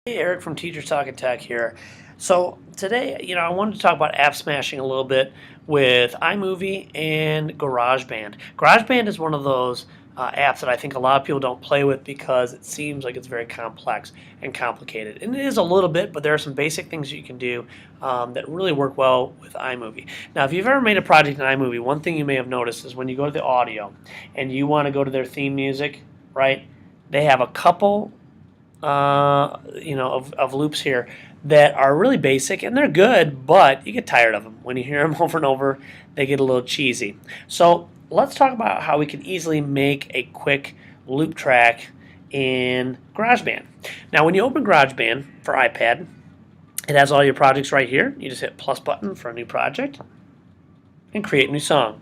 Hey, Eric from Teachers Talking Tech here. So today, I wanted to talk about app smashing a little bit with iMovie and GarageBand. GarageBand is one of those apps that I think a lot of people don't play with because it seems like it's very complex and complicated. And it is a little bit, but there are some basic things you can do that really work well with iMovie. Now, if you've ever made a project in iMovie, one thing you may have noticed is when you go to the audio and you want to go to their theme music, right? They have a couple of loops here that are really basic and they're good, but you get tired of them. When you hear them over and over, they get a little cheesy. So let's talk about how we can easily make a quick loop track in GarageBand. Now, when you open GarageBand for iPad, it has all your projects right here. You just hit plus button for a new project and create a new song.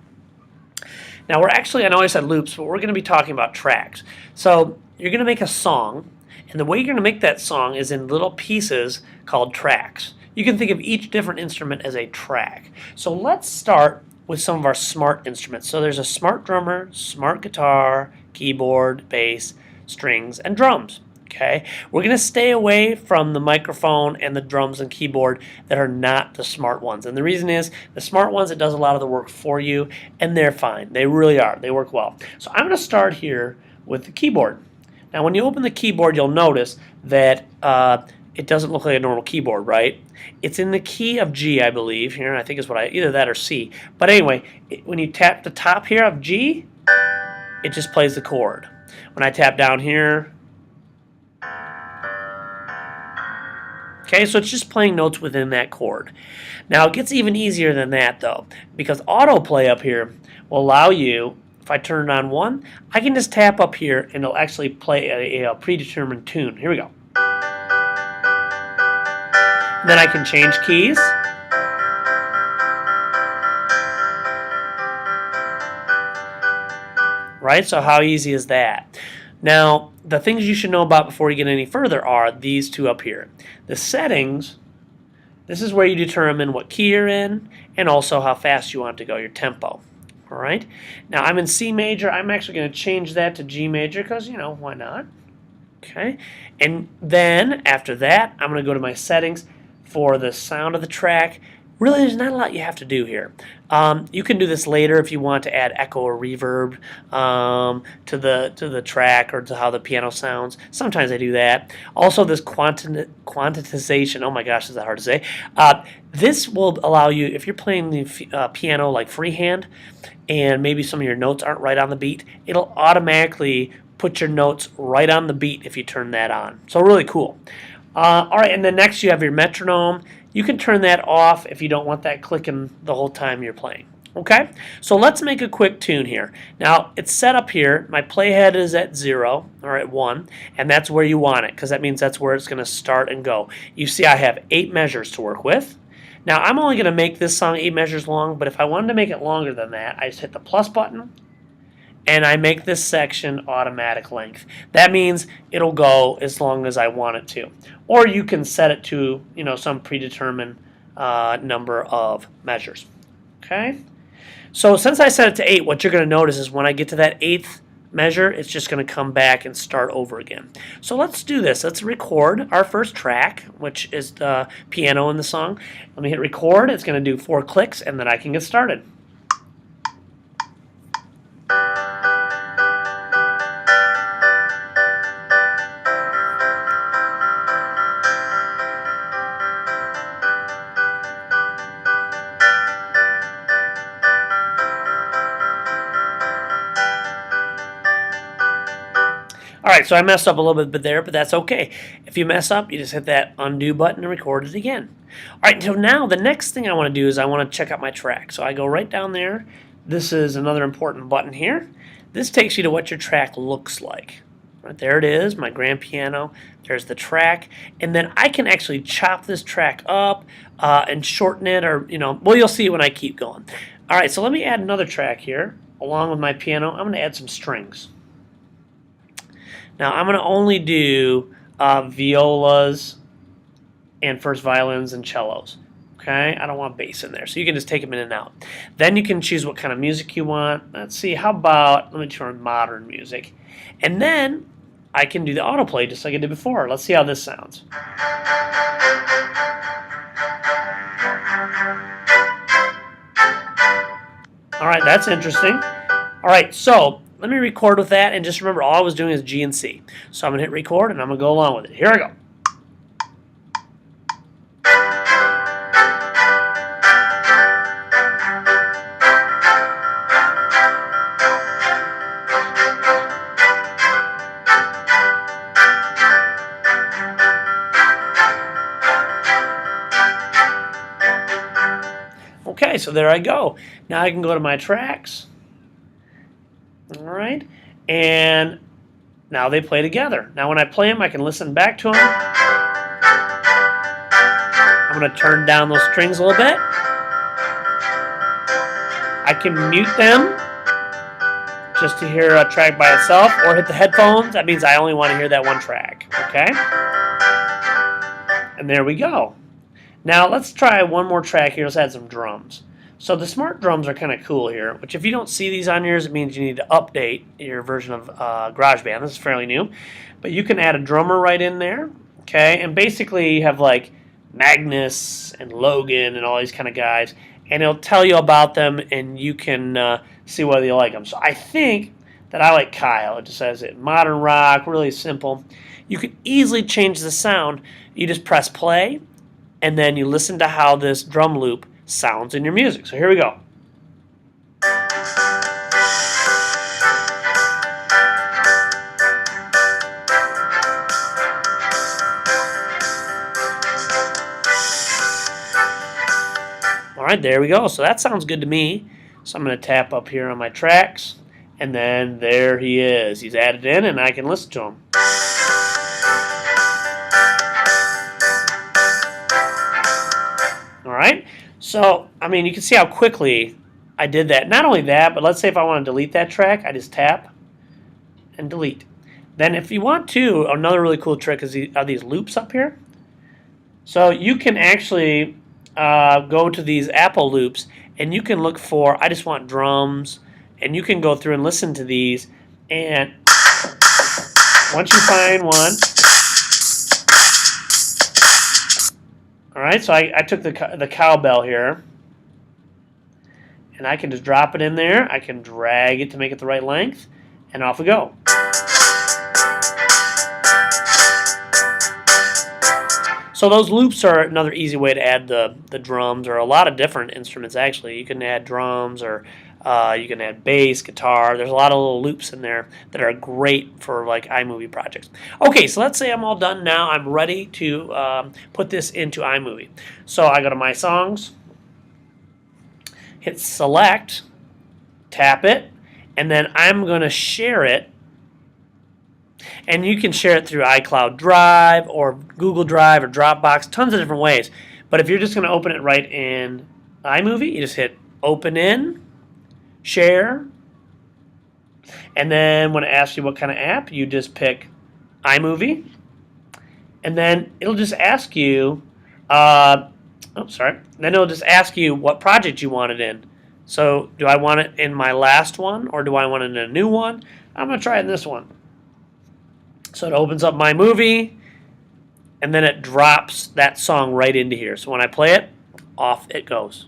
Now, I know I said loops, but we're going to be talking about tracks. So you're going to make a song. And the way you're going to make that song is in little pieces called tracks. You can think of each different instrument as a track. So let's start with some of our smart instruments. So there's a smart drummer, smart guitar, keyboard, bass, strings, and drums. Okay, we're going to stay away from the microphone and the drums and keyboard that are not the smart ones. And the reason is the smart ones, it does a lot of the work for you, and they're fine. They really are. They work well. So I'm going to start here with the keyboard. Now, when you open the keyboard, you'll notice that it doesn't look like a normal keyboard, right? It's in the key of G, I believe. Here, I think is either that or C. But anyway, when you tap the top here of G, it just plays the chord. When I tap down here, okay, so it's just playing notes within that chord. Now, it gets even easier than that, though, because autoplay up here will allow you. If I turn it on 1, I can just tap up here and it'll actually play a predetermined tune. Here we go. And then I can change keys. Right? So how easy is that? Now, the things you should know about before you get any further are these two up here. The settings, this is where you determine what key you're in and also how fast you want to go, your tempo. All right. Now I'm in C major. I'm actually going to change that to G major because, why not? Okay. And then after that, I'm going to go to my settings for the sound of the track. Really, there's not a lot you have to do here. You can do this later if you want to add echo or reverb to the track or to how the piano sounds. Sometimes I do that. Also, this quantization. Oh my gosh, is that hard to say? This will allow you, if you're playing the piano like freehand, and maybe some of your notes aren't right on the beat, it'll automatically put your notes right on the beat if you turn that on. So really cool. All right, and then next you have your metronome. You can turn that off if you don't want that clicking the whole time you're playing. Okay, so let's make a quick tune here. Now, it's set up here. My playhead is at 0, or at 1, and that's where you want it, because that means that's where it's going to start and go. You see I have 8 measures to work with. Now, I'm only going to make this song 8 measures long, but if I wanted to make it longer than that, I just hit the plus button, and I make this section automatic length. That means it'll go as long as I want it to. Or you can set it to, some predetermined number of measures. Okay? So since I set it to 8, what you're going to notice is when I get to that 8th measure, it's just going to come back and start over again. So let's do this. Let's record our first track, which is the piano in the song. Let me hit record. It's going to do 4 clicks, and then I can get started. Alright, so I messed up a little bit there, but that's okay. If you mess up, you just hit that undo button and record it again. Alright, so now the next thing I want to do is I want to check out my track. So I go right down there. This is another important button here. This takes you to what your track looks like. Right there it is, my grand piano. There's the track. And then I can actually chop this track up and shorten it or, well, you'll see when I keep going. Alright, so let me add another track here. Along with my piano, I'm going to add some strings. Now, I'm going to only do violas and first violins and cellos. Okay, I don't want bass in there, so you can just take them in and out. Then you can choose what kind of music you want. Let's see, how about, let me turn modern music. And then I can do the autoplay just like I did before. Let's see how this sounds. All right, that's interesting. All right, so let me record with that, and just remember all I was doing is G and C. So I'm going to hit record, and I'm going to go along with it. Here I go. Okay, so there I go. Now I can go to my tracks. All right, and now they play together. Now when I play them, I can listen back to them. I'm going to turn down those strings a little bit. I can mute them just to hear a track by itself, or hit the headphones. That means I only want to hear that one track. Okay? And there we go. Now let's try one more track here. Let's add some drums. So the smart drums are kind of cool here, which if you don't see these on yours, it means you need to update your version of GarageBand. This is fairly new. But you can add a drummer right in there. Okay? And basically you have like Magnus and Logan and all these kind of guys. And it'll tell you about them, and you can see whether you like them. So I think that I like Kyle. It just says it modern rock, really simple. You can easily change the sound. You just press play, and then you listen to how this drum loop sounds in your music. So here we go. All right, there we go. So that sounds good to me. So I'm going to tap up here on my tracks, and then there he is. He's added in, and I can listen to him. All right. So, I mean, you can see how quickly I did that. Not only that, but let's say if I want to delete that track, I just tap and delete. Then if you want to, another really cool trick is are these loops up here. So you can actually go to these Apple loops, and you can look for, I just want drums, and you can go through and listen to these, and once you find one, all right, so I took the cowbell here, and I can just drop it in there. I can drag it to make it the right length, and off we go. So those loops are another easy way to add the drums, or a lot of different instruments actually. You can add drums, or you can add bass, guitar. There's a lot of little loops in there that are great for like iMovie projects. Okay, so let's say I'm all done now. I'm ready to put this into iMovie. So I go to My Songs, hit Select, tap it, and then I'm going to share it. And you can share it through iCloud Drive or Google Drive or Dropbox, tons of different ways. But if you're just going to open it right in iMovie, you just hit Open In, Share, and then when it asks you what kind of app, you just pick iMovie, and then it'll just ask you, then it'll just ask you what project you want it in. So do I want it in my last one, or do I want it in a new one? I'm going to try it in this one. So it opens up my movie, and then it drops that song right into here. So when I play it, off it goes.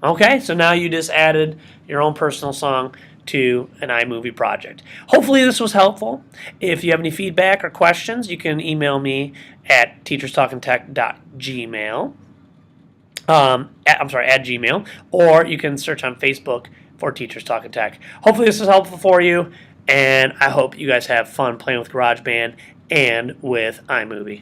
Okay, so now you just added your own personal song to an iMovie project. Hopefully this was helpful. If you have any feedback or questions, you can email me at teacherstalkingtech.gmail. at Gmail, or you can search on Facebook for Teachers Talking Tech. Hopefully this was helpful for you. And I hope you guys have fun playing with GarageBand and with iMovie.